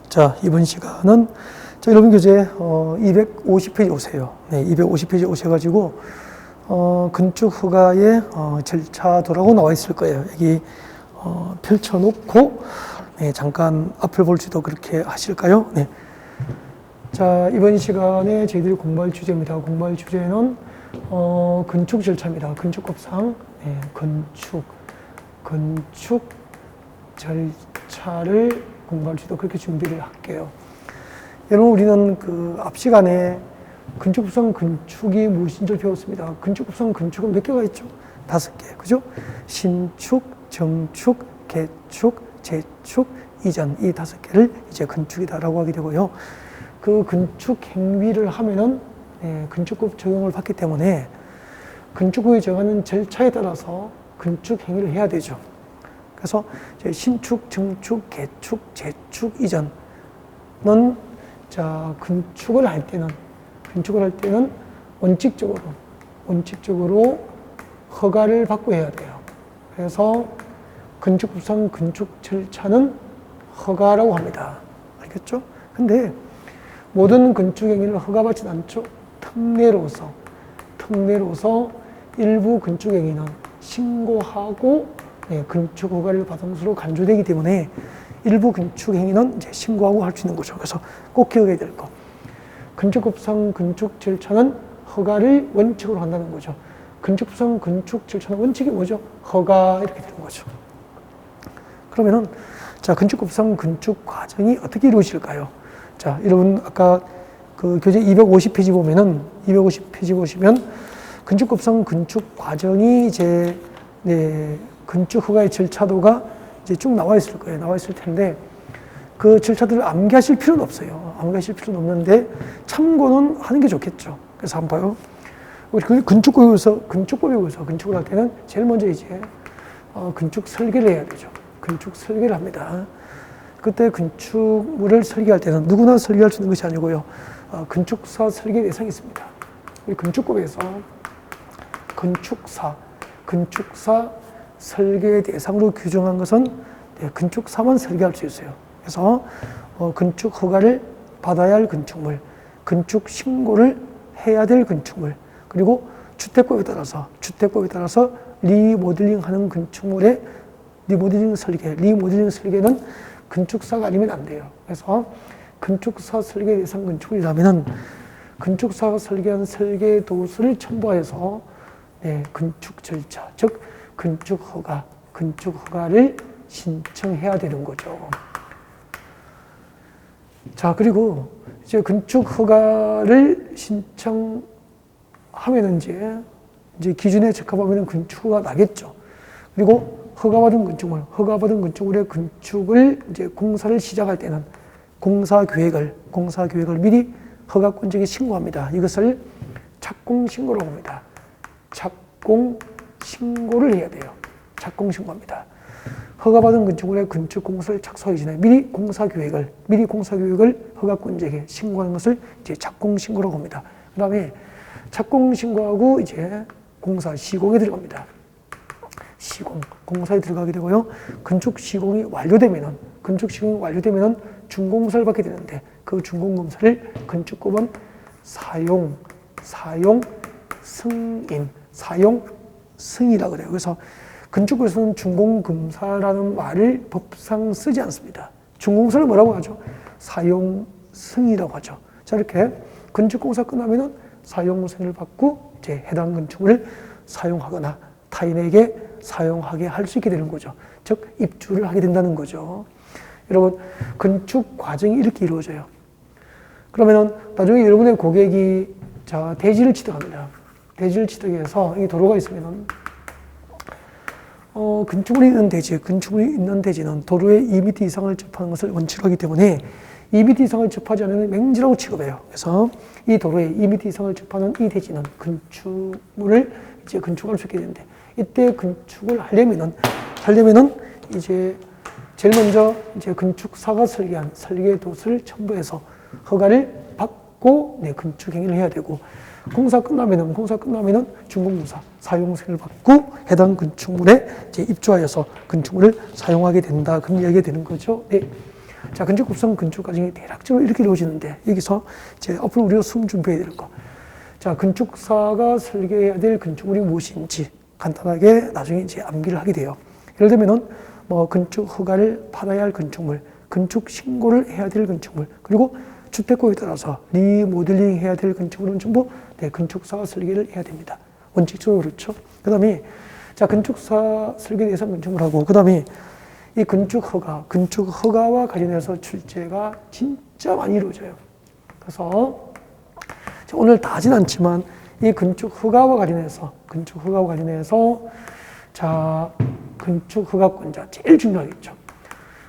자, 이번 시간은 자, 여러분 교재 250페이지 오세요. 네, 250페이지 오셔가지고 건축 허가의 절차도라고 나와 있을 거예요. 여기 펼쳐놓고 네, 잠깐 앞을 볼지도 그렇게 하실까요? 네. 자, 이번 시간에 저희들이 공부할 주제입니다. 공부할 주제는 건축 절차입니다. 건축법상 네, 건축 절차를 공부할 수도 그렇게 준비를 할게요. 여러분, 우리는 앞 시간에 건축법상 건축이 무엇인지를 배웠습니다. 건축법상 건축은 몇 개가 있죠? 5개, 그죠? 신축, 정축, 개축, 재축, 이전, 이 5개를 이제 건축이다라고 하게 되고요. 그 건축 행위를 하면은 건축법 적용을 받기 때문에 건축법이 정하는 절차에 따라서 건축 행위를 해야 되죠. 그래서 신축, 정축, 개축, 재축, 이전은 자 건축을 할 때는 원칙적으로 허가를 받고 해야 돼요. 그래서 건축법상 건축 절차는 허가라고 합니다. 알겠죠? 근데 모든 건축 행위를 허가받지는 않죠. 특례로서 일부 건축 행위는 신고하고 건축 허가를 받은 것으로 간주되기 때문에 일부 건축 행위는 이제 신고하고 할 수 있는 거죠. 그래서 꼭 기억해야 될 거. 건축법상 건축 절차는 허가를 원칙으로 한다는 거죠. 건축법상 건축 절차는 원칙이 뭐죠? 허가 이렇게 되는 거죠. 그러면은 자 건축법상 건축 과정이 어떻게 이루어질까요? 자 여러분 아까 그 교재 250페이지 보면은 250페이지 보시면 건축법상 건축 과정이 이제 건축 허가의 절차도가 이제 쭉 나와 있을 거예요. 나와 있을 텐데 그 절차들을 암기하실 필요는 없어요. 암기하실 필요는 없는데 참고는 하는 게 좋겠죠. 그래서 한번 봐요. 우리 건축법에서 건축을 할 때는 제일 먼저 이제 건축 설계를 해야 되죠. 건축 설계를 합니다. 그때 건축물을 설계할 때는 누구나 설계할 수 있는 것이 아니고요. 건축사 설계 대상이 있습니다. 우리 건축법에서 건축사 설계 대상으로 규정한 것은 건축사만 설계할 수 있어요. 그래서 건축 허가를 받아야 할 건축물, 건축 신고를 해야 될 건축물, 그리고 주택법에 따라서 리모델링하는 건축물의 리모델링 설계는 건축사가 아니면 안 돼요. 그래서 건축사 설계 대상 건축물이라면은 건축사가 설계한 설계 도서를 첨부해서 건축 절차, 즉 건축 허가를 신청해야 되는 거죠. 자, 그리고 이제 건축 허가를 신청하면 이제 기준에 적합하면 건축 허가 나겠죠. 그리고 허가받은 건축물의 건축을 이제 공사를 시작할 때는 공사 계획을 미리 허가권자에게 신고합니다. 이것을 착공신고라고 합니다. 착공신고를 해야 돼요. 착공신고합니다. 허가받은 건축물의 건축 공사를 착수하기 전에 미리 공사 계획을 허가권자에게 신고하는 것을 이제 착공신고라고 합니다. 그 다음에 착공신고하고 이제 공사 시공에 들어갑니다. 공사에 들어가게 되고요. 건축 시공이 완료되면은 준공검사를 받게 되는데 그 준공검사를 건축법은 사용 승인이라고 그래요. 그래서 건축법에서는 준공검사라는 말을 법상 쓰지 않습니다. 준공사를 뭐라고 하죠? 사용 승인이라고 하죠. 자, 이렇게 건축공사 끝나면은 사용 승인을 받고 이제 해당 건축물을 사용하거나 타인에게 사용하게 할 수 있게 되는 거죠. 즉 입주를 하게 된다는 거죠. 여러분 건축 과정이 이렇게 이루어져요. 그러면은 나중에 여러분의 고객이 자 대지를 취득합니다. 대지를 취득해서 이 도로가 있으면은 건축물이 있는 대지는 도로의 2m 이상을 접하는 것을 원칙으로 하기 때문에 2m 이상을 접하지 않으면 맹지라고 취급해요. 그래서 이 도로에 2m 이상을 접하는 이 대지는 건축물을 이제 건축할 수 있게 되는데 이때 건축을 하려면은 이제 제일 먼저 이제 건축사가 설계한 설계도서를 첨부해서 허가를 받고 건축 행위를 해야 되고 공사 끝나면은 준공검사 사용승인을 받고 해당 건축물에 이제 입주하여서 건축물을 사용하게 된다. 그런 이야기가 되는 거죠. 네. 자, 건축급성 건축 과정이 대략적으로 이렇게 이루어지는데, 여기서 이제 앞으로 우리가 수능 준비해야 될 거. 자, 건축사가 설계해야 될 건축물이 무엇인지 간단하게 나중에 이제 암기를 하게 돼요. 예를 들면은 뭐 건축 허가를 받아야 할 건축물, 건축 신고를 해야 될 건축물, 그리고 주택구에 따라서 리모델링 해야 될 건축물은 전부 건축사가 설계를 해야 됩니다. 원칙적으로 그렇죠. 그 다음에 자, 건축사 설계 대상 건축물하고 그 다음에 이 건축 허가와 관련해서 출제가 진짜 많이 이루어져요. 그래서 오늘 다 하진 않지만 이 건축 허가와 관련해서 자, 건축 허가권자 제일 중요하겠죠.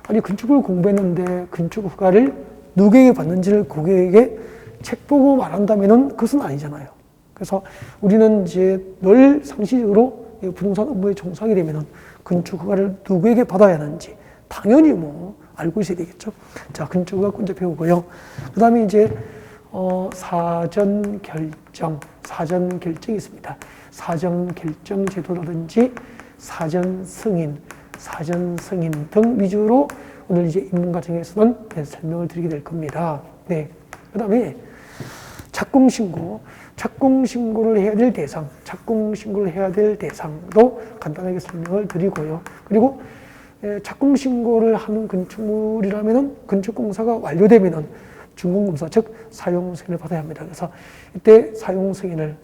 아니, 건축을 공부했는데 건축 허가를 누구에게 받는지를 고객에게 책 보고 말한다면은 그것은 아니잖아요. 그래서 우리는 이제 늘 상시적으로 부동산 업무에 종사하게 되면은 건축 허가를 누구에게 받아야 하는지 당연히 뭐 알고 있어야 되겠죠. 자, 건축 허가권자 배우고요. 그 다음에 이제 사전 결정이 있습니다. 사전 결정 제도라든지 사전 승인 등 위주로 오늘 이제 입문 과정에서는 설명을 드리게 될 겁니다. 네. 그 다음에 착공신고를 해야 될 대상도 간단하게 설명을 드리고요. 그리고 착공신고를 하는 건축물이라면은 건축공사가 완료되면은 준공검사, 즉 사용승인을 받아야 합니다. 그래서 이때 사용승인을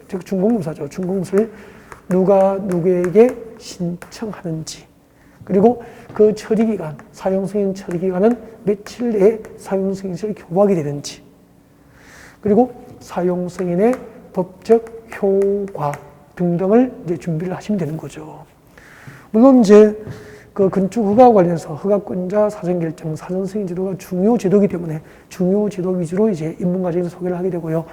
즉 준공검사죠. 준공검사를 누가 누구에게 신청하는지, 그리고 그 처리기간, 사용승인 처리기간은 며칠 내에 사용승인을 교부하게 되는지, 그리고 사용승인의 법적 효과 등등을 이제 준비를 하시면 되는 거죠. 물론 이제 그 건축 허가와 관련해서 허가권자 사전결정, 사전승인 제도가 중요 제도이기 때문에 중요 제도 위주로 이제 입문 과정에서 소개를 하게 되고요.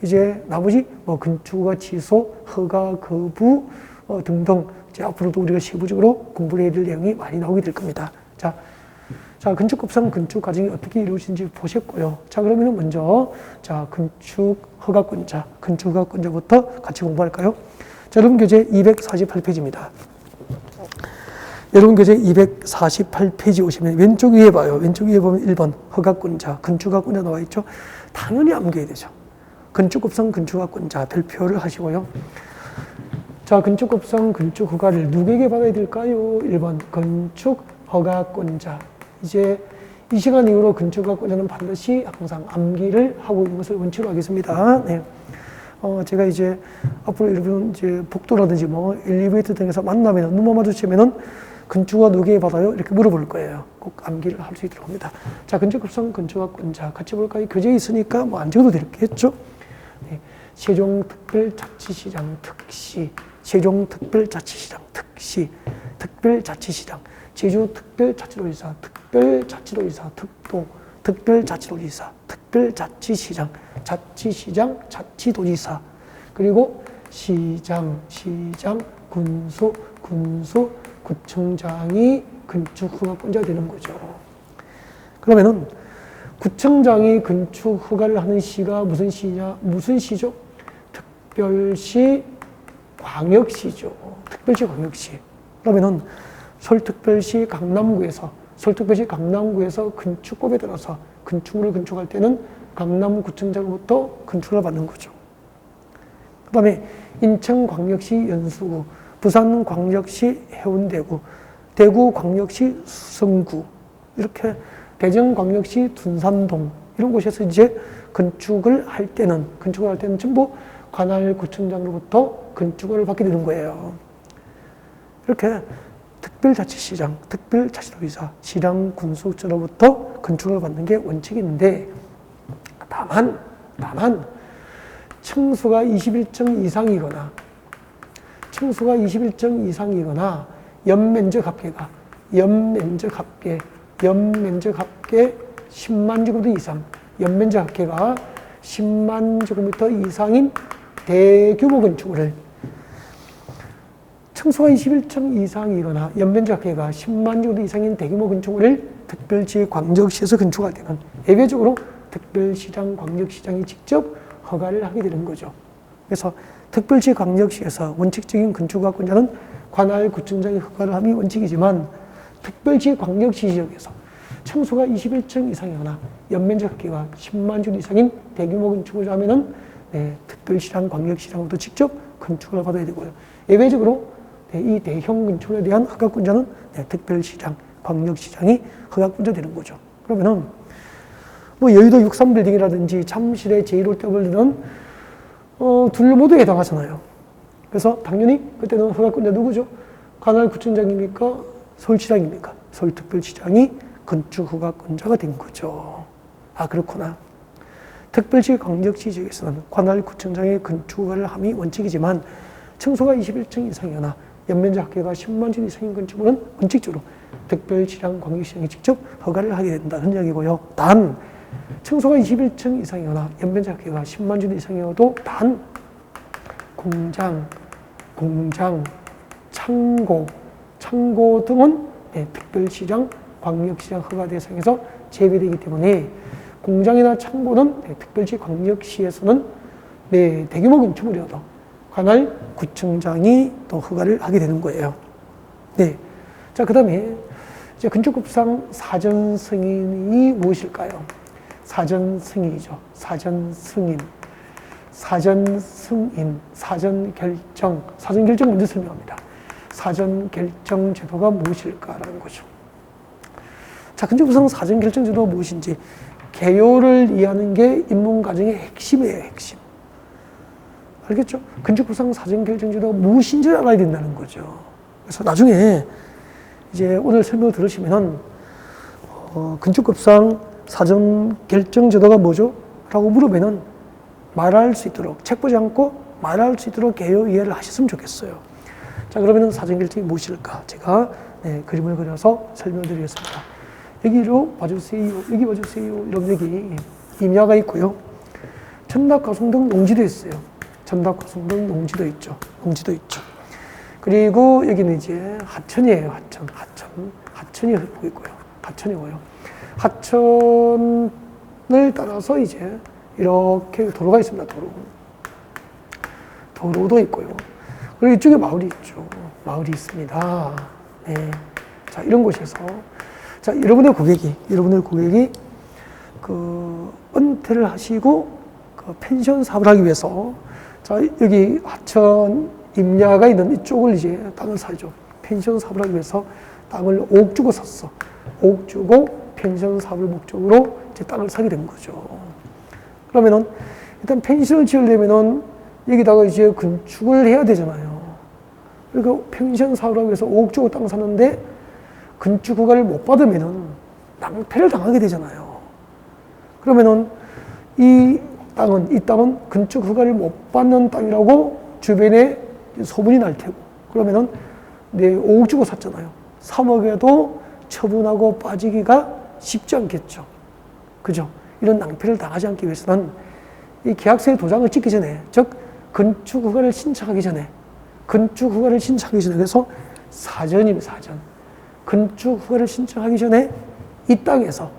이제 나머지 뭐 건축허가 취소, 허가 거부 등등 이제 앞으로도 우리가 세부적으로 공부를 해야 될 내용이 많이 나오게 될 겁니다. 자, 건축급상 건축 과정이 어떻게 이루어지는지 보셨고요. 자, 그러면 먼저 자, 건축허가권자부터 같이 공부할까요? 자, 여러분 교재 248페이지입니다. 여러분 교재 248페이지 오시면 왼쪽 위에 봐요. 왼쪽 위에 보면 1번 허가권자, 건축허가권자 나와 있죠. 당연히 암기해야 되죠. 건축급상 건축허가권자 별표를 하시고요. 자, 건축급상 건축허가를 누구에게 받아야 될까요? 1번 건축허가권자. 이제 이 시간 이후로 건축허가권자는 반드시 항상 암기를 하고 있는 것을 원칙으로 하겠습니다. 네. 제가 이제 앞으로 여러분 이제 복도라든지 뭐 엘리베이터 등에서 만나면 눈만 마주치면은 건축허가 누구에게 받아요? 이렇게 물어볼 거예요. 꼭 암기를 할 수 있도록 합니다. 자, 건축급상 건축허가권자 같이 볼까요? 교재에 있으니까 뭐 안 적어도 되겠죠? 네. 세종특별자치시장 특시, 세종특별자치시장 특시, 특별자치시장, 제주특별자치도지사, 특별자치도지사, 특도, 특별자치도지사, 특별자치시장, 자치시장, 자치도지사, 그리고 시장, 군수, 구청장이 건축허가권자가 되는 거죠. 그러면은 구청장이 건축허가를 하는 시가 무슨 시냐? 무슨 시죠? 특별시, 광역시죠. 특별시, 광역시. 그러면은 서울특별시 강남구에서 건축법에 따라서 건축물을 건축할 때는 강남구청장으로부터 건축을 받는 거죠. 그 다음에 인천광역시 연수구, 부산광역시 해운대구, 대구광역시 수성구, 이렇게 대전광역시 둔산동 이런 곳에서 이제 건축을 할 때는 전부 관할구청장으로부터 건축을 받게 되는 거예요. 이렇게 특별자치시장, 특별자치도지사, 시랑, 군수로부터 건축을 받는 게 원칙인데, 다만 층수가 21층 이상이거나 연면적 합계가 연면적 합계 10만 제곱미터 이상, 연면적 합계가 10만 제곱미터 이상인 대규모 건축물을, 층수가 21층 이상이거나 연면적 합계가 10만 제곱미터 이상인 대규모 건축물을 특별시, 광역시에서 건축할 때는 예외적으로 특별시장, 광역시장이 직접 허가를 하게 되는 거죠. 그래서 특별시, 광역시에서 원칙적인 건축허가권자는 관할구청장이 허가를 함이 원칙이지만, 특별시, 광역시 지역에서 층수가 21층 이상이거나 연면적 합계가 10만 주 이상인 대규모 건축을 하면은 특별시장, 광역시장으로도 직접 건축을 받아야 되고요. 예외적으로 이 대형 건축에 대한 허가권자는 특별시장, 광역시장이 허가권자 되는 거죠. 그러면은 뭐 여의도 63빌딩이라든지 잠실의 제1홀더블은 둘 모두 해당하잖아요. 그래서 당연히 그때는 허가권자 누구죠? 관할구청장입니까? 서울시장입니까? 서울특별시장이 건축 허가권자가 된 거죠. 아, 그렇구나. 특별시, 광역시 지역에서는 관할구청장의 건축 허가를 함이 원칙이지만 층수가 21층 이상이거나 연면적 합계가 10만 주 이상인 건축물은 원칙적으로 특별시장, 광역시장이 직접 허가를 하게 된다는 이야기고요. 단 층수가 21층 이상이거나 연면적 합계가 10만 주 이상이어도 단 공장, 창고 등은 특별시장, 광역시장 허가 대상에서 제외되기 때문에 공장이나 창고는 특별시, 광역시에서는 대규모 건축물이어도 관할 구청장이 또 허가를 하게 되는 거예요. 네. 자, 그 다음에 이제 건축법상 사전 승인이 무엇일까요? 사전 승인이죠. 사전 승인, 사전 결정 먼저 설명합니다. 사전 결정 제도가 무엇일까라는 거죠. 자, 건축법상 사전 결정 제도가 무엇인지 개요를 이해하는 게 입문 과정의 핵심이에요, 핵심. 알겠죠? 건축법상 사전 결정 제도가 무엇인지를 알아야 된다는 거죠. 그래서 나중에 이제 오늘 설명을 들으시면은 건축법상 사전 결정 제도가 뭐죠? 라고 물으면은 말할 수 있도록, 책 보지 않고 말할 수 있도록 개요 이해를 하셨으면 좋겠어요. 자, 그러면은 사전 결정이 무엇일까? 제가 그림을 그려서 설명드리겠습니다. 여기로 봐주세요. 여기 봐주세요. 이런 여기 임야가 있고요. 천답, 가송등, 농지도 있어요. 천답, 가송등, 농지도 있죠. 그리고 여기는 이제 하천이에요. 하천이 흐르고 있고요. 하천이고요. 하천을 따라서 이제 이렇게 도로가 있습니다. 도로도 있고요. 그리고 이쪽에 마을이 있죠. 마을이 있습니다. 네. 자, 이런 곳에서 자, 여러분의 고객이 그 은퇴를 하시고 그 펜션 사업을 하기 위해서 자, 여기 하천 임야가 있는 이쪽을 이제 땅을 사죠. 펜션 사업을 하기 위해서 땅을 5억 주고 샀어. 5억 주고 펜션 사업을 목적으로 이제 땅을 사게 된 거죠. 그러면은 일단 펜션을 지으려면은 여기다가 이제 건축을 해야 되잖아요. 그러니까 펜션 사업을 하기 위해서 5억 주고 땅 샀는데 건축 허가를 못 받으면은 낭패를 당하게 되잖아요. 그러면은 이 땅은 건축 허가를 못 받는 땅이라고 주변에 소문이 날 테고, 그러면은 5억 주고 샀잖아요. 3억에도 처분하고 빠지기가 쉽지 않겠죠. 그죠? 이런 낭패를 당하지 않기 위해서는 이 계약서에 도장을 찍기 전에, 즉 건축 허가를 신청하기 전에 그래서 사전입니다. 사전. 건축 허가를 신청하기 전에 이 땅에서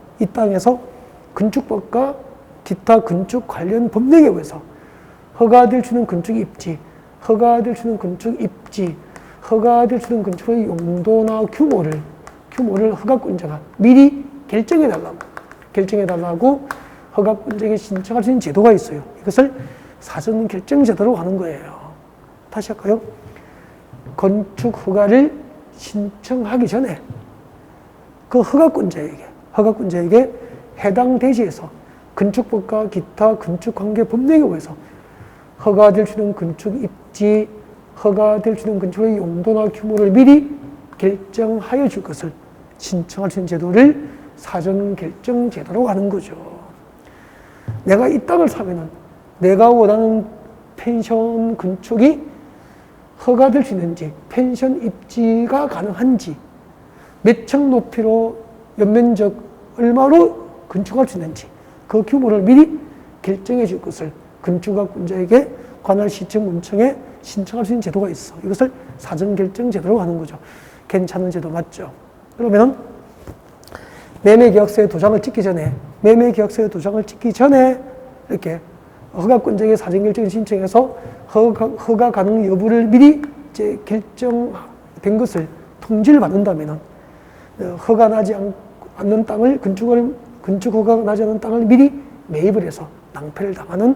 건축법과 기타 건축 관련 법령에 의해서 허가될 수 있는 건축 입지, 허가될 수 있는 건축의 용도나 규모를 허가권자가 미리 결정해달라고 허가권자에게 신청할 수 있는 제도가 있어요. 이것을 사전 결정 제도로 하는 거예요. 다시 할까요? 건축 허가를 신청하기 전에 그 허가권자에게 해당 대지에서 건축법과 기타 건축관계 법령에 의해서 허가될 수 있는 건축 입지, 허가될 수 있는 건축의 용도나 규모를 미리 결정하여 줄 것을 신청할 수 있는 제도를 사전 결정 제도라고 하는 거죠. 내가 이 땅을 사면은 내가 원하는 펜션 건축이 허가될 수 있는지, 펜션 입지가 가능한지, 몇 층 높이로 연면적 얼마로 건축할 수 있는지 그 규모를 미리 결정해 줄 것을 건축학권자에게 관할 시청 문청에 신청할 수 있는 제도가 있어. 이것을 사전 결정 제도라고 하는 거죠. 괜찮은 제도 맞죠? 그러면은 매매계약서에 도장을 찍기 전에 이렇게 허가권자에게 사전 결정을 신청해서 허가 가능 여부를 미리 이제 결정된 것을 통지를 받는다면은 허가 나지 않는 땅을 건축 허가가 나지 않은 땅을 미리 매입을 해서 낭패를 당하는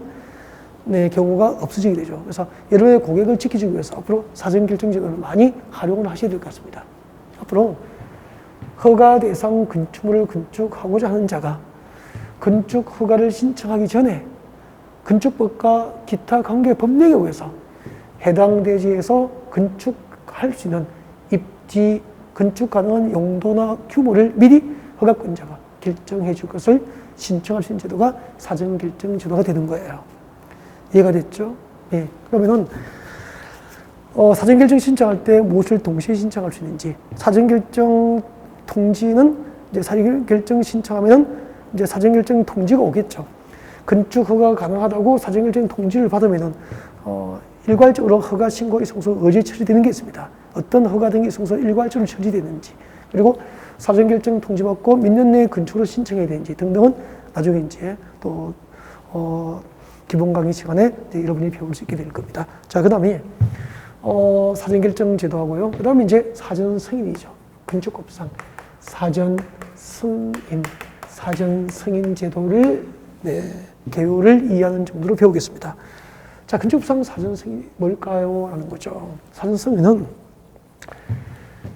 경우가 없어지게 되죠. 그래서 여러분의 고객을 지키기 위해서 앞으로 사전결정제도를 많이 활용을 하셔야 될 것 같습니다. 앞으로 허가 대상 건축물을 건축하고자 하는 자가 건축 허가를 신청하기 전에 건축법과 기타 관계 법령에 의해서 해당 대지에서 건축할 수 있는 입지, 건축 가능한 용도나 규모를 미리 허가권자가 결정해 줄 것을 신청할 수 있는 제도가 사전결정 제도가 되는 거예요. 이해가 됐죠? 예. 그러면은 사전결정 신청할 때 무엇을 동시에 신청할 수 있는지, 사전결정 통지는 이제 사전결정 신청하면은 이제 사전결정 통지가 오겠죠. 건축 허가가 가능하다고 사전결정 통지를 받으면은 일괄적으로 허가 신고 이송서 의제 처리되는 게 있습니다. 어떤 허가 등기 이송서 일괄적으로 처리되는지, 그리고 사전결정 통지받고 몇 년 내에 건축을 신청해야 되는지 등등은 나중에 이제 또 기본 강의 시간에 이제 여러분이 배울 수 있게 될 겁니다. 자, 그 다음에 사전결정 제도하고요. 그 다음에 이제 사전 승인이죠. 건축법상 사전 승인 제도를 개요를 이해하는 정도로 배우겠습니다. 자, 건축법상 사전 승인이 뭘까요? 라는 거죠. 사전 승인은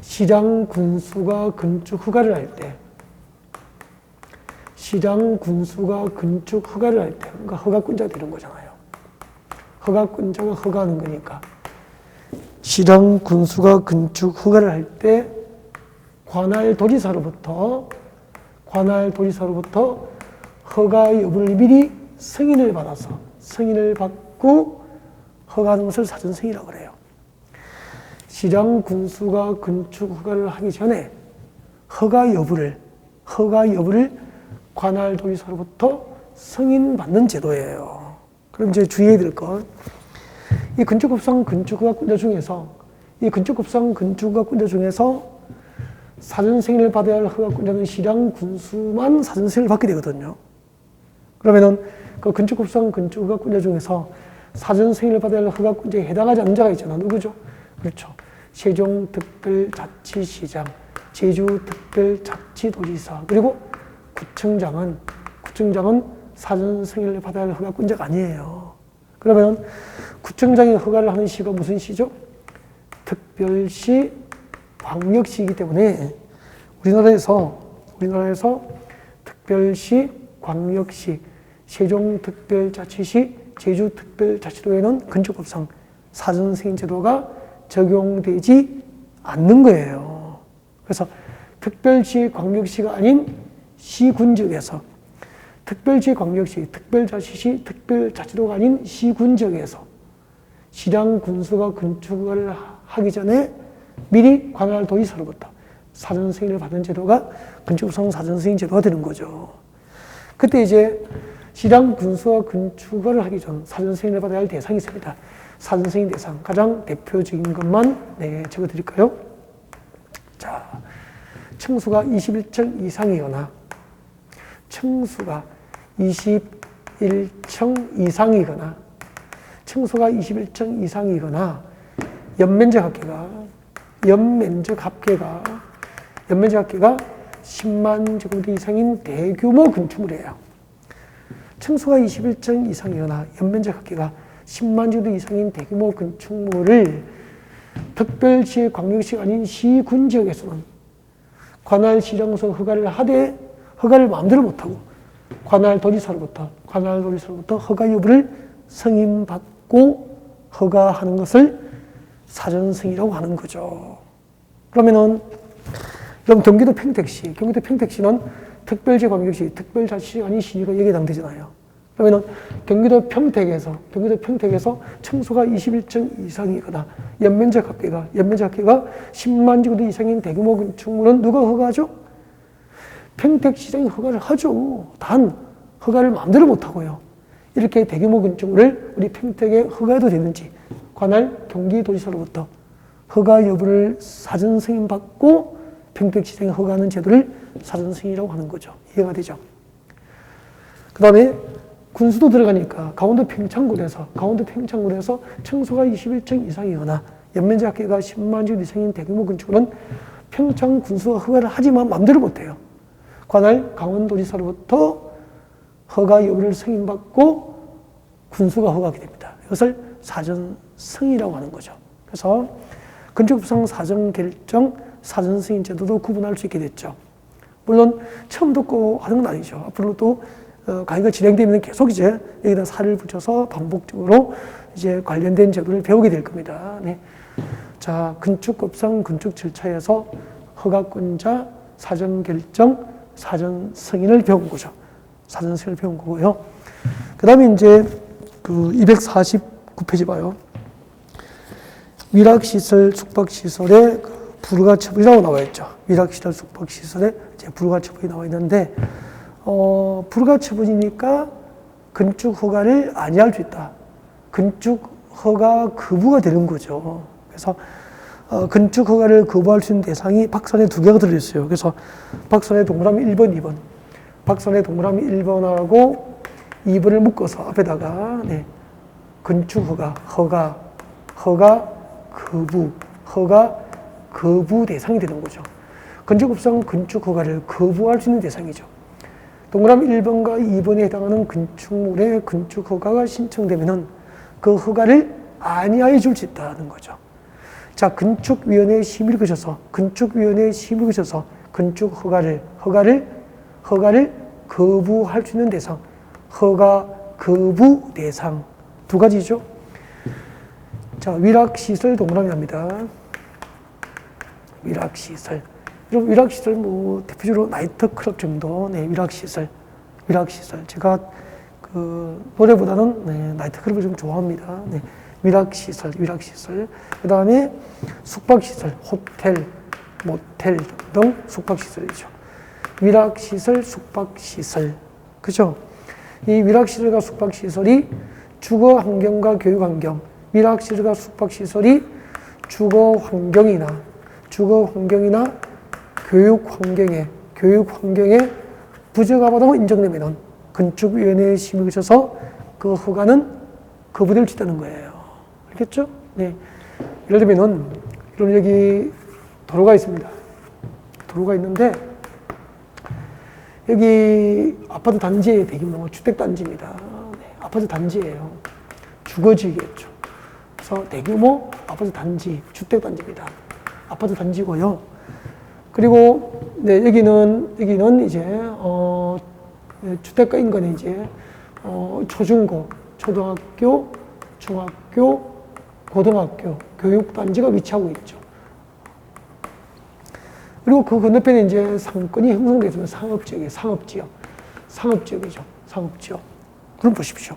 시장 군수가 건축 허가를 할 때, 그러니까 허가권자가 되는 거잖아요. 허가권자가 허가하는 거니까. 시장 군수가 건축 허가를 할 때 관할 도지사로부터 허가 여부를 미리 승인을 받고 허가하는 것을 사전 승인이라고 그래요. 시장 군수가 건축 허가를 하기 전에 허가 여부를 관할 도지사로부터 승인받는 제도예요. 그럼 이제 주의해야 될 것, 이 건축법상 건축허가권자 중에서 사전 승인을 받아야 할 허가권자는 시장 군수만 사전 승인을 받게 되거든요. 그러면은 그 건축법상 건축허가권자 중에서 사전 승인을 받아야 할 허가권자에 해당하지 않는 자가 있잖아. 누구죠? 그렇죠. 세종특별자치시장, 제주특별자치도지사, 그리고 구청장은 사전 승인을 받아야 할 허가권자가 아니에요. 그러면 구청장이 허가를 하는 시가 무슨 시죠? 특별시, 광역시이기 때문에 우리나라에서 특별시, 광역시, 세종특별자치시, 제주특별자치도에는 건축법상 사전 승인 제도가 적용되지 않는 거예요. 그래서 특별시, 광역시가 아닌 시군 지역에서, 특별시, 광역시, 특별자치시, 특별자치도가 아닌 시군 지역에서 시장 군수가 건축을 하기 전에 미리 관할 도지사로부터 사전 승인을 받은 제도가 건축법상 사전 승인 제도가 되는 거죠. 그때 이제 시장 군수가 건축을 하기 전 사전 승인을 받아야 할 대상이 있습니다. 사전 승인 대상, 가장 대표적인 것만 적어드릴까요? 자, 층수가 21층 이상이거나 층수가 21층 이상이거나 연면적 합계가 10만 제곱미터 이상인 대규모 건축물이에요. 층수가 21층 이상이거나 연면적 합계가 10만 제곱미터 이상인 대규모 건축물을 특별시, 광역시가 아닌 시군 지역에서는 관할 시장서 허가를 하되 허가를 마음대로 못하고 관할 도지사로부터 허가 여부를 승인받고 허가하는 것을 사전 승인이라고 하는 거죠. 그러면은 경기도 평택시는 특별시, 광역시, 특별자치시가 아닌 시가 여기에 해당되잖아요. 그러면은 경기도 평택에서 층수가 21층 이상이거나 연면적 합계가 10만 제곱미터 이상인 대규모 건축물은 누가 허가하죠? 평택시장이 허가를 하죠. 단 허가를 마음대로 못하고요. 이렇게 대규모 건축물을 우리 평택에 허가해도 되는지 관할 경기도지사로부터 허가 여부를 사전 승인받고 평택시장에 허가하는 제도를 사전 승인이라고 하는 거죠. 이해가 되죠? 그 다음에 군수도 들어가니까 강원도 평창군에서 층수가 21층 이상이거나 연면적 합계가 10만 제곱 이상인 대규모 건축물은 평창 군수가 허가를 하지만 마음대로 못해요. 관할 강원도지사로부터 허가 여부를 승인받고 군수가 허가하게 됩니다. 이것을 사전 승인이라고 하는 거죠. 그래서 건축법상 사전 결정, 사전 승인 제도도 구분할 수 있게 됐죠. 물론 처음 듣고 하는 건 아니죠. 앞으로도 강의가 진행되면 계속 이제 여기다 살을 붙여서 반복적으로 이제 관련된 제도를 배우게 될 겁니다. 네. 자, 건축법상 건축 절차에서 허가권자, 사전 결정, 사전 승인을 배운 거죠. 사전 승인을 배운 거고요. 그 다음에 이제 그 249페이지 봐요. 위락시설, 숙박시설의 그 불가처분이라고 나와 있죠. 위락시설, 숙박시설에 이제 불가처분이 나와 있는데, 불가처분이니까 건축 허가를 아니할 수 있다. 건축 허가 거부가 되는 거죠. 그래서 건축 허가를 거부할 수 있는 대상이 박선에 2개가 들어있어요. 그래서 박선의 동그라미 1번, 2번. 박선의 동그라미 1번하고 2번을 묶어서 앞에다가 네. 건축 허가 거부 대상이 되는 거죠. 건축법상 건축 허가를 거부할 수 있는 대상이죠. 동그라미 1번과 2번에 해당하는 건축물의 건축 허가가 신청되면은 그 허가를 아니하여 줄 수 있다는 거죠. 자, 건축위원회의 심의를 거쳐서 건축 허가를 거부할 수 있는 대상, 허가 거부 대상 2가지죠. 자, 위락시설 동그라미합니다. 위락시설. 위락시설 뭐 대표적으로 나이트클럽 정도, 네, 위락시설. 제가 그 노래보다는 네, 나이트클럽을 좀 좋아합니다. 네, 위락시설. 그 다음에 숙박시설, 호텔, 모텔 등 숙박시설이죠. 위락시설, 숙박시설. 그죠? 이 위락시설과 숙박시설이 주거환경과 교육환경, 위락시설과 숙박시설이 주거환경이나 교육환경에 부적합하다고 인정되면 건축위원회의 심의에 거쳐서 그 허가는 거부될 수 있다는 거예요. 알겠죠? 네. 예를 들면은, 이런 여기 도로가 있습니다. 도로가 있는데, 여기 아파트 단지의 대규모 주택단지입니다. 네. 아파트 단지예요. 주거지겠죠. 그래서 대규모 아파트 단지, 주택단지입니다. 아파트 단지고요. 그리고 네, 여기는 이제 주택가 인근에 이제 초중고, 초등학교, 중학교, 고등학교 교육단지가 위치하고 있죠. 그리고 그 건너편에 이제 상권이 형성되어 있으면 상업지역이죠. 상업지역. 그럼 보십시오.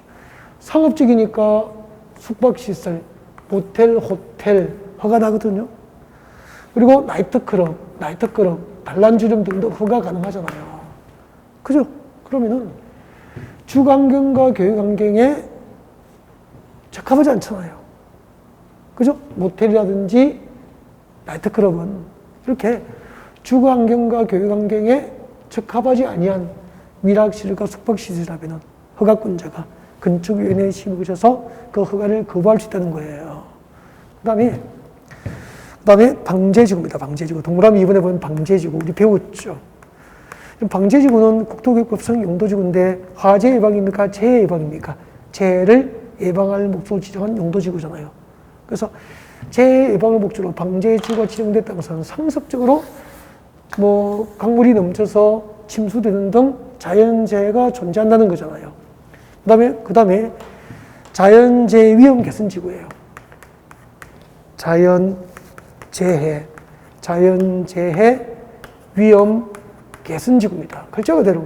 상업지역이니까 숙박시설, 모텔, 호텔 허가 나거든요. 그리고 나이트클럽, 단란주점 등도 허가 가능하잖아요. 그죠? 그러면은 주거환경과 교육환경에 적합하지 않잖아요. 그죠? 모텔이라든지 나이트클럽은 이렇게 주거환경과 교육환경에 적합하지 아니한 위락시설과 숙박시설이라면 허가권자가 건축위원회에 심의를 거쳐서 그 허가를 거부할 수 있다는 거예요. 그 다음에 방제지구입니다. 방제지구. 동그라미 2번에 보면 방제지구. 우리 배웠죠. 방제지구는 국토교육법상 용도지구인데 화재 예방입니까? 재해 예방입니까? 재해를 예방할 목적으로 지정한 용도지구잖아요. 그래서 재해 예방을 목적으로 방제지구가 지정됐다고 해서 상습적으로 뭐 강물이 넘쳐서 침수되는 등 자연재해가 존재한다는 거잖아요. 그 다음에 자연재해 위험 개선지구예요. 자연재해 위험 개선지구입니다. 글자 그대로.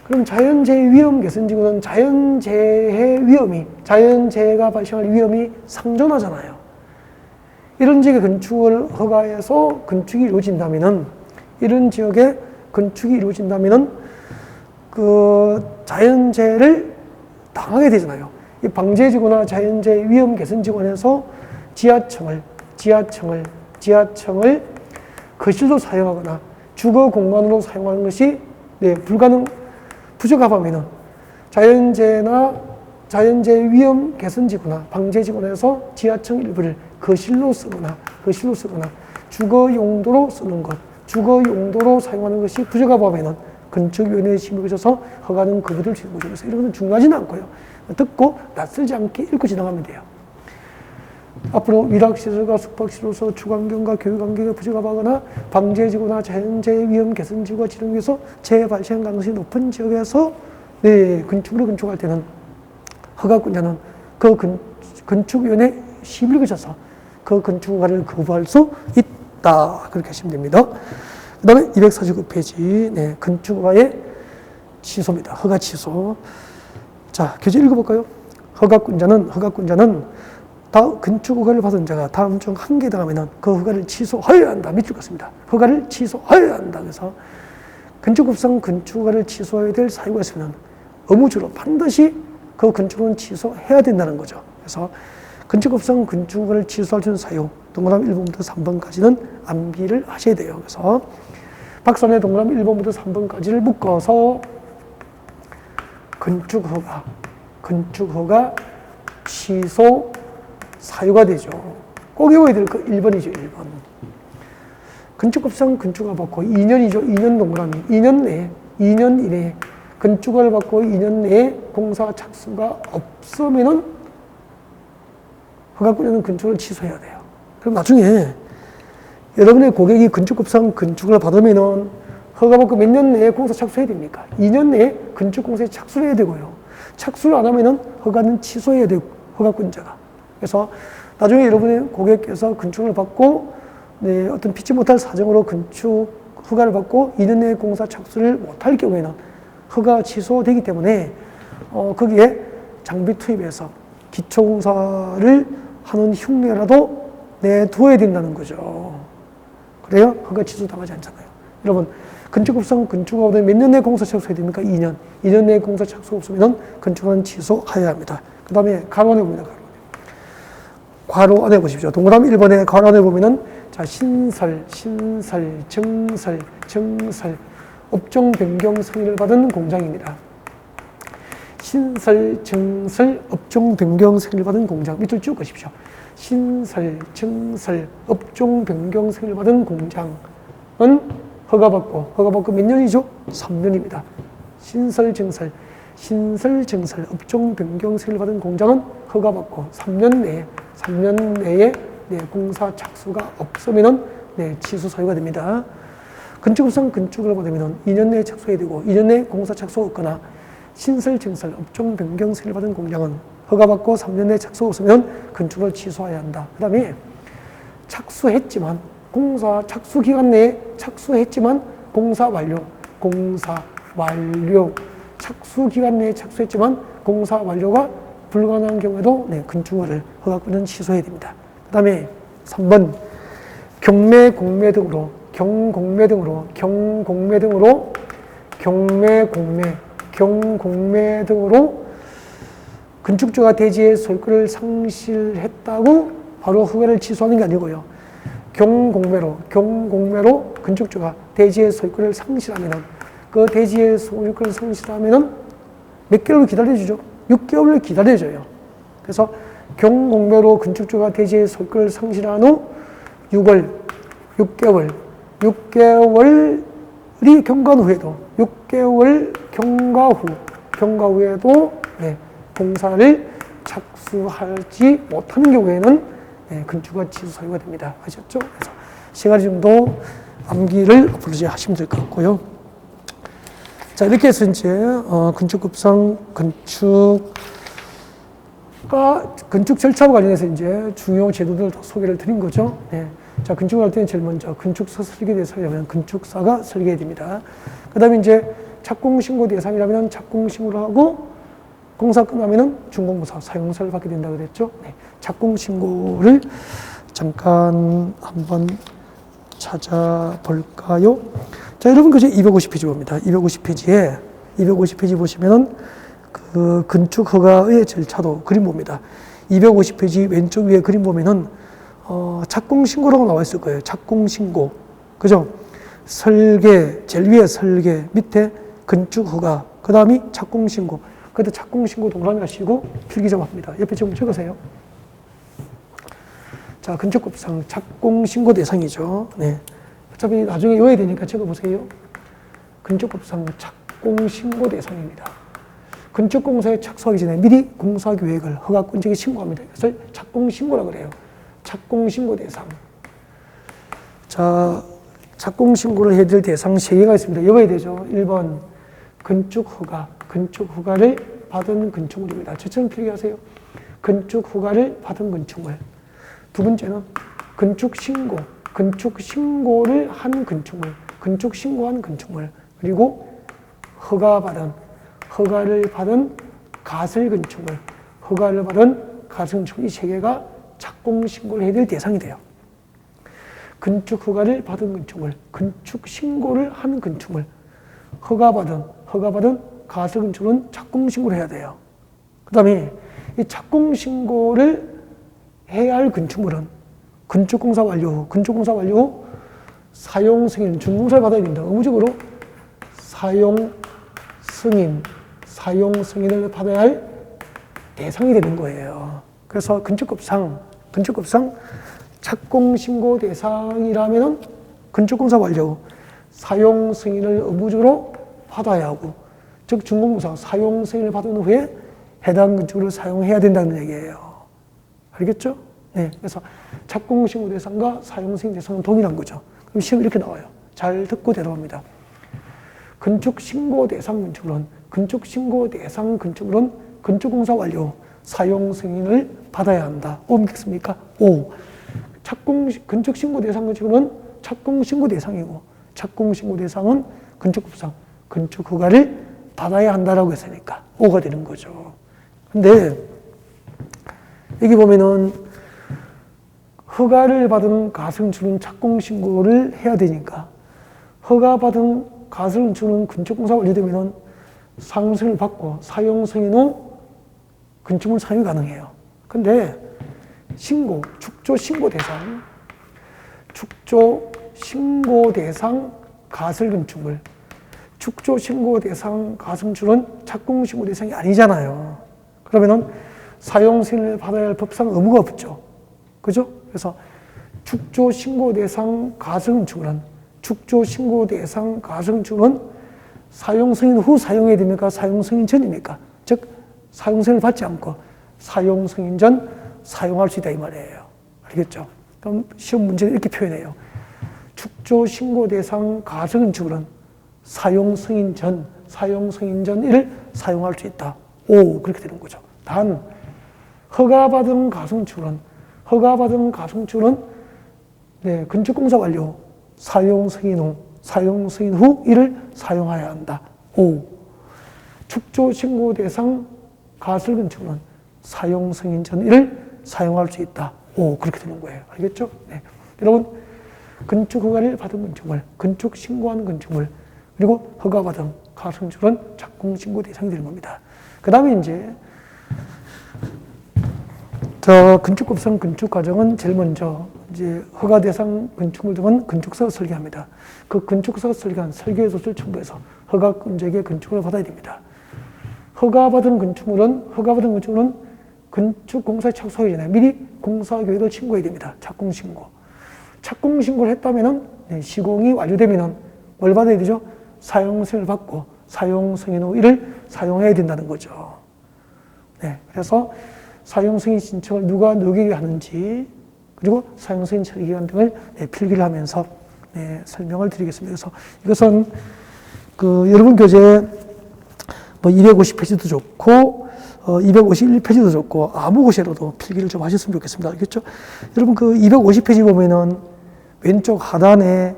그럼 자연재해 위험 개선지구는 자연재해가 발생할 위험이 상존하잖아요. 이런 지역에 건축을 허가해서 건축이 이루어진다면은, 그 자연재해를 당하게 되잖아요. 이 방제지구나 자연재해 위험 개선지구에서 지하층을 거실로 사용하거나 주거 공간으로 사용하는 것이 부적합하면은 자연재해 위험 개선지구나 방제지구에서 지하층 일부를 거실로 쓰거나 주거 용도로 쓰는 것, 주거 용도로 사용하는 것이 부적합하면은 건축위원회의 심의를 거쳐서 허가는 거부될 수 있는 거죠. 그래서 이런 것은 중요하지는 않고요. 듣고 낯설지 않게 읽고 지나가면 돼요. 앞으로 위락시설과 숙박시설로서 주거환경과 교육환경에 부적합하거나 방제지구나 자연재해 위험 개선지구가 지정되기 위해서 재해 발생 가능성이 높은 지역에서 건축으로 건축할 때는 허가권자는 그 건축위원회 심의를 거쳐서 그 건축 허가를 거부할 수 있다. 그렇게 하시면 됩니다. 그 다음에 249페이지 건축허가의 취소입니다. 허가 취소. 자, 교재 읽어볼까요? 허가권자는 건축허가를 받은 자가 다음 중 한 개에 해당하면 그 허가를 취소하여야 한다. 밑줄 긋습니다. 허가를 취소하여야 한다. 그래서 건축법상 건축허가를 취소해야 될 사유가 있으면 의무적으로 반드시 그 건축은 취소해야 된다는 거죠. 그래서 건축법상 건축허가를 취소할 수 있는 사유 동그라미 1번부터 3번까지는 암기를 하셔야 돼요. 그래서 박스 안에 동그라미 1번부터 3번까지를 묶어서 건축허가 취소 사유가 되죠. 꼭 외워야 될 거 1번이죠. 1번. 건축법상 건축허가 받고 2년이죠. 2년 동그라미. 2년 이내에 건축허가를 받고 2년 내에 공사 착수가 없으면은 허가권자는 건축을 취소해야 돼요. 그럼 나중에 여러분의 고객이 건축법상 건축을 받으면은 허가받고 몇 년 내에 공사 착수해야 됩니까? 2년 내에 건축공사에 착수를 해야 되고요. 착수를 안 하면은 허가는 취소해야 되고, 허가권자가. 그래서 나중에 여러분의 고객께서 건축을 받고 어떤 피치 못할 사정으로 건축 허가를 받고 2년 내에 공사 착수를 못할 경우에는 허가 취소되기 때문에 거기에 장비 투입해서 기초공사를 하는 흉내라도 내두어야 된다는 거죠. 그래야 허가 취소 당하지 않잖아요. 여러분, 건축법상 건축허가 몇 년 내에 공사 착수해야 됩니까? 2년. 2년 내에 공사 착수 없으면 건축허가는 취소해야 합니다. 그 다음에 가로 안에 봅니다. 괄호 안에 보십시오. 동그라미 1번에 괄호 안에 보면은 자, 신설, 정설, 업종 변경 승인을 받은 공장입니다. 신설, 정설, 업종 변경 승인을 받은 공장. 밑줄 쭉 가십시오. 신설, 정설, 업종 변경 승인을 받은 공장은 허가받고 몇 년이죠? 3년입니다. 신설, 정설, 업종 변경 승인을 받은 공장은 허가받고 3년 내에 공사 착수가 없으면은 취소 사유가 됩니다. 건축법상 건축을 받으면 2년 내에 착수해야 되고 2년 내에 공사 착수가 없거나 신설, 정설, 업종 변경 승인을 받은 공장은 허가받고 3년 내에 착수가 없으면 건축을 취소해야 한다. 그 다음에 착수했지만 착수 기간 내에 착수했지만 공사 완료. 착수 기간 내에 착수했지만 공사 완료가 불가능한 경우에도 건축허가를 허가권은 취소해야 됩니다. 그 다음에 3번 경매, 공매 등으로 건축주가 대지의 소유권을 상실했다고 바로 허가를 취소하는 게 아니고요. 경공매로 건축주가 대지의 소유권을 상실하면은 그 대지의 소유권을 상실하면은 몇 개월을 기다려주죠? 6개월을 기다려줘요. 그래서 경공매로 건축주가 대지의 소유권을 상실한 후 6개월이 경과 후에도 6개월 경과 후에도 공사를 착수하지 못하는 경우에는 건축허가 취소 사유가 됩니다. 아셨죠? 그래서 세 가지 정도 암기를 앞으로 하시면 될 것 같고요. 자, 이렇게 해서 이제 건축법상 건축 절차와 관련해서 이제 중요 제도들을 다 소개를 드린 거죠. 자, 건축을 할 때는 제일 먼저 건축사 설계 대상이라면 건축사가 설계해야 됩니다. 그 다음에 이제 착공신고 대상이라면 착공신고를 하고 공사 끝나면은 준공무사, 사용사를 받게 된다고 그랬죠. 착공신고를 잠깐 한번 찾아볼까요? 자, 여러분, 그제 250페이지 봅니다. 250페이지 보시면은 그 건축허가의 절차도 그림 봅니다. 250페이지 왼쪽 위에 그림 보면은 착공신고라고 나와 있을 거예요. 착공신고. 그죠? 설계, 제일 위에 설계, 밑에 건축허가, 그 다음이 착공신고. 그때 착공신고 동그라미 하시고 필기 좀 합니다. 옆에 좀 적으세요. 자, 건축법상 착공신고 대상이죠. 어차피 나중에 외워야 되니까 적어보세요. 건축법상 착공신고 대상입니다. 건축공사에 착수하기 전에 미리 공사계획을 허가권자에게 신고합니다. 이것을 착공신고라 그래요. 착공신고 대상. 자, 착공신고를 해야 될 대상 3개가 있습니다. 외워야 되죠. 1번 건축허가, 건축허가를 받은 건축물입니다. 저처럼 필기하세요. 건축허가를 받은 건축물. 두 번째는 건축신고, 건축신고를 한 건축물, 건축신고한 건축물. 그리고 허가를 받은 가설 건축물, 허가를 받은 가설 건축물, 이 3개가 착공신고를 해야 될 대상이 돼요. 건축허가를 받은 건축물, 건축신고를 한 건축물, 허가받은 가설 건축물은 착공신고를 해야 돼요. 그 다음에 이 착공신고를 해야 할 건축물은 건축공사 완료 후 사용승인, 준공사를 받아야 됩니다. 의무적으로 사용승인을 받아야 할 대상이 되는 거예요. 그래서 건축법상 착공신고 대상이라면 건축공사 완료 후 사용승인을 의무적으로 받아야 하고, 즉 준공사 사용승인을 받은 후에 해당 건축물을 사용해야 된다는 얘기예요. 알겠죠? 네. 그래서 착공신고 대상과 사용승인 대상은 동일한 거죠. 그럼 시험 이렇게 나와요. 잘 듣고 대답합니다. 건축신고 대상 건축물은 건축공사 완료 후 사용승인을 받아야 한다. O 믿겠습니까? O. 건축신고 대상 건축물은 착공신고 대상이고, 착공신고 대상은 건축법상 건축허가를 받아야 한다라고 했으니까 O가 되는 거죠. 근데 여기 보면은 허가를 받은 가설건축물은 착공신고를 해야 되니까, 허가받은 가설건축물은 건축공사 완료되면은 사용승인을 받고 사용승인 후 건축물 사용이 가능해요. 근데 축조 신고 대상 가설 건축물, 축조 신고 대상 가설 건축물은 착공 신고 대상이 아니잖아요. 그러면은 사용 승인을 받아야 할 법상 의무가 없죠. 그죠? 그래서 축조 신고 대상 가설 건축물은 사용 승인 후 사용해야 됩니까? 사용 승인 전입니까? 즉 사용 승인을 받지 않고 사용 승인 전 사용할 수 있다 이 말이에요. 알겠죠? 그럼 시험 문제는 이렇게 표현해요. 축조 신고 대상 가설 건축물은 사용 승인 전을 사용할 수 있다. 오, 그렇게 되는 거죠. 단 허가받은 가설건축물은 네, 건축공사 완료 사용 승인 후 이를 사용해야 한다. 오. 축조 신고 대상 가설 건축물은 사용 승인 전 이를 사용할 수 있다. 오, 그렇게 되는 거예요. 알겠죠? 네. 여러분, 건축 허가를 받은 건축물, 건축 신고한 건축물, 그리고 허가받은 가설 건축물은 착공 신고 대상이 되는 겁니다. 그 다음에 이제 건축법상 건축 과정은 제일 먼저 이제 허가 대상 건축물 등은 건축사가 설계합니다. 그 건축사가 설계한 설계 조서를 첨부해서 허가권자에게 건축을 받아야 됩니다. 허가받은 건축물은 건축공사에 착수하기 전에 미리 공사계획을 신고해야 됩니다. 착공신고. 착공신고를 했다면은 시공이 완료되면은 뭘 받아야 되죠? 사용승인을 받고 사용승인 후 이를 사용해야 된다는 거죠. 네, 그래서 사용승인 신청을 누가 누구에게 하는지, 그리고 사용승인 처리기간 등을 필기를 하면서 설명을 드리겠습니다. 그래서 이것은 여러분 교재 250페이지도 좋고 251페이지도 좋고 아무 곳에라도 필기를 좀 하셨으면 좋겠습니다. 알겠죠? 여러분 250페이지 보면은 왼쪽 하단에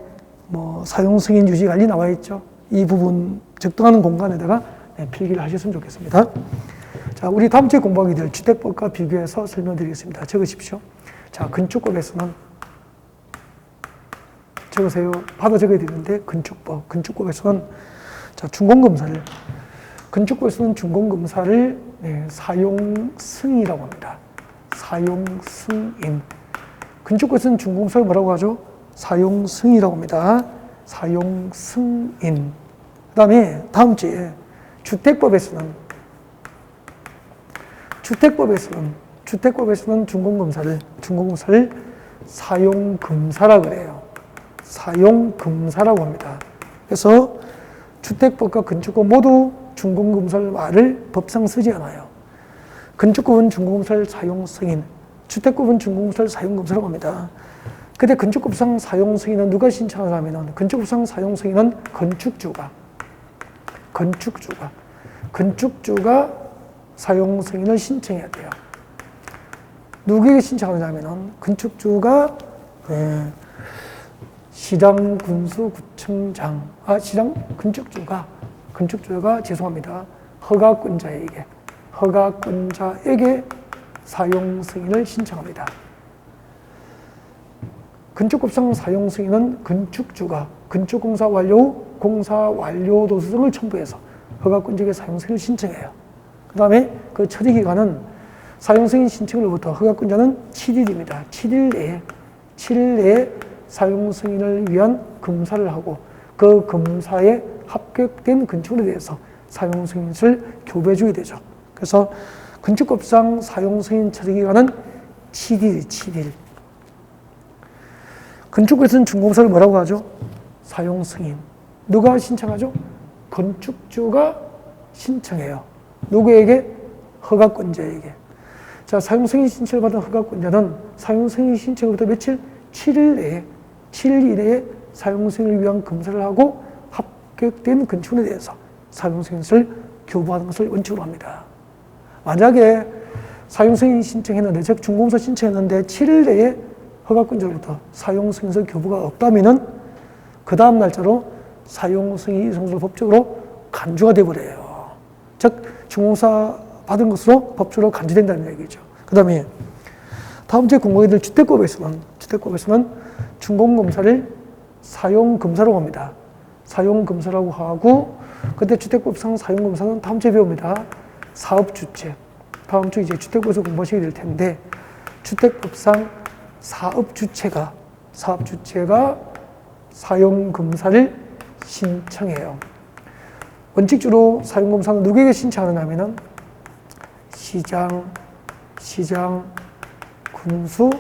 사용승인 유지관리 나와 있죠? 이 부분 적당한 공간에다가 필기를 하셨으면 좋겠습니다. 자, 우리 다음 주에 공부하게 될 주택법과 비교해서 설명드리겠습니다. 적으십시오. 자, 건축법에서는 적으세요. 받아 적어야 되는데 건축법에서는 자, 건축법에서는 준공검사를 사용승이라고 합니다. 사용승인. 건축법에서는 준공사를 뭐라고 하죠? 사용승이라고 합니다. 사용승인. 그 다음에 다음 주에 주택법에서는 준공검사를 사용검사라 그래요. 사용검사라고 합니다. 그래서 주택법과 건축법 모두 준공검사를 말을 법상 쓰지 않아요. 건축법은 준공검사를 사용 승인, 주택법은 준공검사를 사용검사라고 합니다. 근데 건축법상 사용 승인은 누가 신청하냐면 건축법상 사용 승인은 건축주가 사용 승인을 신청해야 돼요. 누구에게 신청하냐면 건축주가 시장, 군수, 구청장, 건축주가 죄송합니다. 허가권자에게 사용 승인을 신청합니다. 건축법상 사용 승인은 건축주가 건축공사 완료 도서 등을 첨부해서 허가권자에게 사용 승인을 신청해요. 그 다음에 그 처리 기간은 사용 승인 신청으로부터 허가권자는 7일입니다. 7일 내에 사용 승인을 위한 검사를 하고 그 검사에 합격된 건축물에 대해서 사용 승인을 교부해주게 되죠. 그래서 건축법상 사용 승인 처리 기간은 7일. 건축법에서는 준공사를 뭐라고 하죠? 사용 승인. 누가 신청하죠? 건축주가 신청해요. 누구에게? 허가권자에게. 자, 사용 승인 신청을 받은 허가권자는 사용 승인 신청으로부터 며칠? 7일 이내에 사용 승인을 위한 검사를 하고 합격된 건축물에 대해서 사용 승인을 교부하는 것을 원칙으로 합니다. 만약에 사용 승인 신청했는데, 즉 준공사 신청했는데 7일 내에 허가권자로부터 사용 승인서 교부가 없다면은 그 다음 날짜로 사용 승인 이성으로 법적으로 간주가 되어버려요. 즉 준공사 받은 것으로 법적으로 간주된다는 얘기죠. 그 다음에 다음 주에 공부하게 될 주택법에서는 준공검사를 사용검사라고 합니다. 사용검사라고 하고, 그때 주택법상 사용검사는 다음 주에 배웁니다. 사업주체. 다음 주 이제 주택법에서 공부하시게 될 텐데, 주택법상 사업주체가 사용검사를 신청해요. 원칙주로 사용검사는 누구에게 신청하느냐면은 시장, 군수,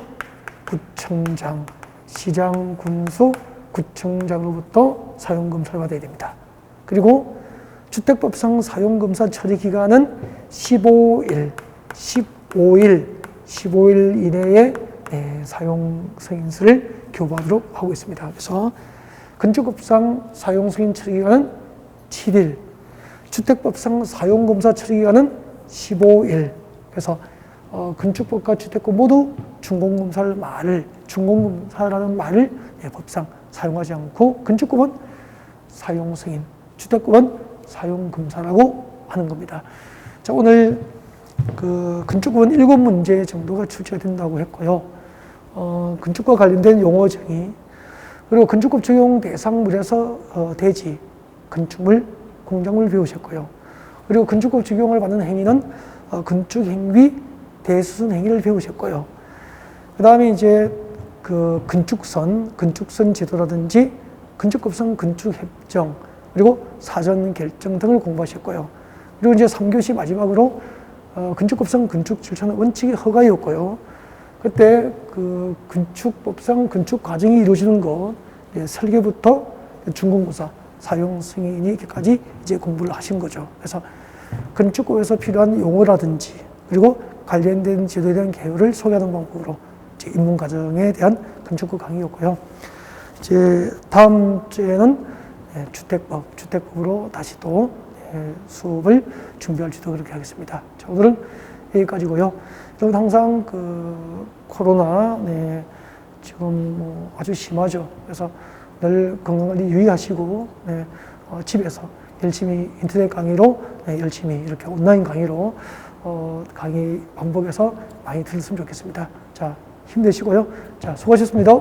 구청장, 시장, 군수, 구청장으로부터 사용검사를 받아야 됩니다. 그리고 주택법상 사용검사 처리 기간은 15일 이내에 사용 승인서를 교부하도록 하고 있습니다. 그래서 건축법상 사용 승인 처리 기간은 7일, 주택법상 사용검사 처리 기간은 15일. 그래서 건축법과 주택법 모두 준공검사라는 말을 법상 사용하지 않고 건축법은 사용 승인, 주택법은 사용검사라고 하는 겁니다. 자, 오늘 그 건축법은 7문제 정도가 출제가 된다고 했고요. 건축과 관련된 용어 정의, 그리고 건축법 적용 대상물에서 대지, 건축물, 공작물 배우셨고요. 그리고 건축법 적용을 받는 행위는 건축행위, 대수선 행위를 배우셨고요. 그 다음에 이제 그 건축선 제도라든지 건축법상 건축협정, 그리고 사전 결정 등을 공부하셨고요. 그리고 이제 3교시 마지막으로 건축법상 건축 절차는 원칙의 허가였고요. 그때 그 건축법상 건축 과정이 이루어지는 것, 설계부터 준공검사, 사용 승인이까지 이제 공부를 하신 거죠. 그래서 건축법에서 필요한 용어라든지 그리고 관련된 제도에 대한 개요를 소개하는 방법으로 이제 입문 과정에 대한 건축법 강의였고요. 이제 다음 주에는 주택법으로 다시 또 수업을 준비할지도 그렇게 하겠습니다. 자, 오늘은 여기까지고요. 여러분 항상 그 코로나 지금 뭐 아주 심하죠. 그래서 늘 건강관리 유의하시고 집에서 열심히 인터넷 강의로 열심히 이렇게 온라인 강의로 강의 방법에서 많이 들었으면 좋겠습니다. 자, 힘내시고요. 자, 수고하셨습니다.